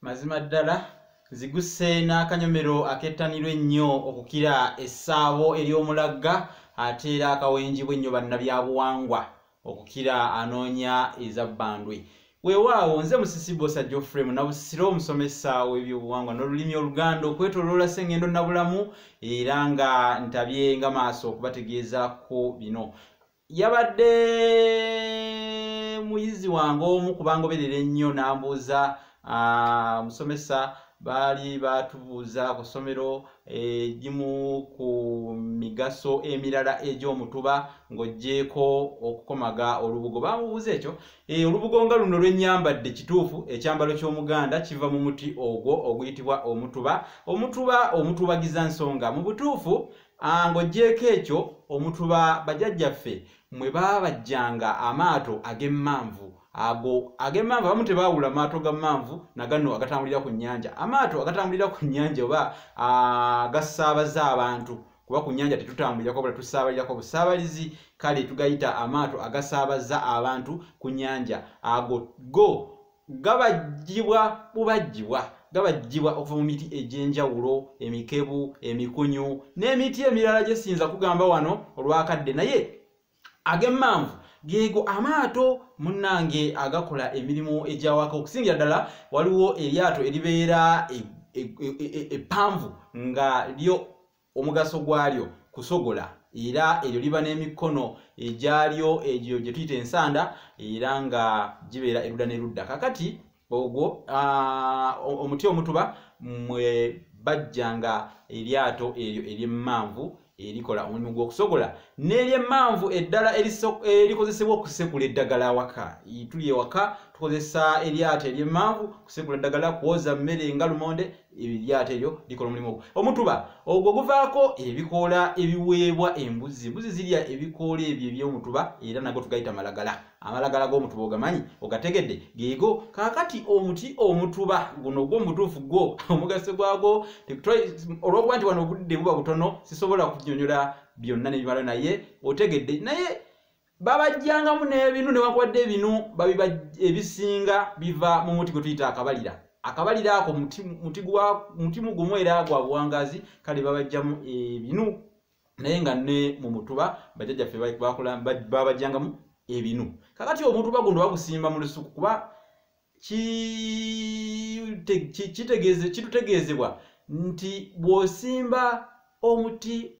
mazima ddala ziguse n'akanyomero akettanirwa ennyo okukira essaabo ery'omulagga ate era akawenjibwa ennyo bannabyabuwangwa okukira anoonya ezabbandwe. Weewaawo nze Musisibosa Geoffrey Munabusiro omusomesa w'ebyobuwangwa n'olulimi Oluganda okwetooloola Ssengendo Nabulamu era nga ntabye nga maaso okubategeezaako bino. Yabadde muyizi wange omu kubangoberera ennyo n'ambuuza musomesa baali batubuuza ku ssomero egimu ku migaso emirala egy'omutuba ng'oggyeko okukomaga olubugo. Bamubuuza ekyo olubugo nga luno lw'ennyambadde kituufu ekyambalo ky'Omuganda kiva mu muti ogwo oguyitibwa omutuba. Omutuba omutubagiza nsonga mu butuufu ng'oggyeko ekyo omutuba bajjajjaffe mwe baabajjanga amaato ag'emmanvu. Ago ag'emmanvu abamu tebaawula maato ga mmanvu na gano agatambulira ku nnyanja. Amaato agatambulira ku nnyanja oba agasaabaza abantu, kuba ku nnyanja tetutambulirako wabula tusaabalirako busaabalizi, kale tugayita amaato agasaabaza abantu ku nnyanja. Ago go gabajjibwa gabajjibwa okuva mu miti egy'enjawulo, emikebu, emikunyu n'emiti emirala gye siyinza kugamba wano olwakadde, naye ag'emmanvu geego amaato munnange agakola emirimu egyawaka. Okusingira ddala waliwo eryato eribeera eppanvu nga lyo omugaso gwalyo kusogola, era eryo liba n'emikono egyalyo egyo gye tuyita ensanda era nga gibeera erudda n'erudda. Kakati ogwo omuti omutuba mwe bajjanga eryato eryo ery'emmanvu erikola omulimu gw'okusogola, n'ery'emmanvu eddala erikozesebwa okusekula eddagala awaka. Tuli ewaka tukozesa eryato ery'emmanvu kusekula eddagala, kwoza mmere nga lumonde, eryato eryo likola omulimu ogwo. Omutuba ogwo guvaako ebikoola ebiweebwa embuzi. Embuzi zirya ebikoola ebyo eby'omutuba era nago tugayita malagala. Amalagala g'omutuba ogamanyi, ogategedde? Geego. Kaakati omuti omutuba guno gwo mutuufu gwo omugaso gwagwo olw'okuba nti wano obudde buba butono sisobola kunyonyola byonna n'ebimala, naye otegedde. Naye babajjangamu n'ebinu newankubadde ebinu ebisinga biva mu muti gwe tuyita akabalira. Akabalira ako muti gumu era gwa buwangazi, kale babajjamu ebinu, naye nga ne mu mutuba bajjajjaffe babajjangamu ebinu. Kakati omutuba guno bagusimba mu lusuku kuba kitutegeezebwa nti bw'osimba omuti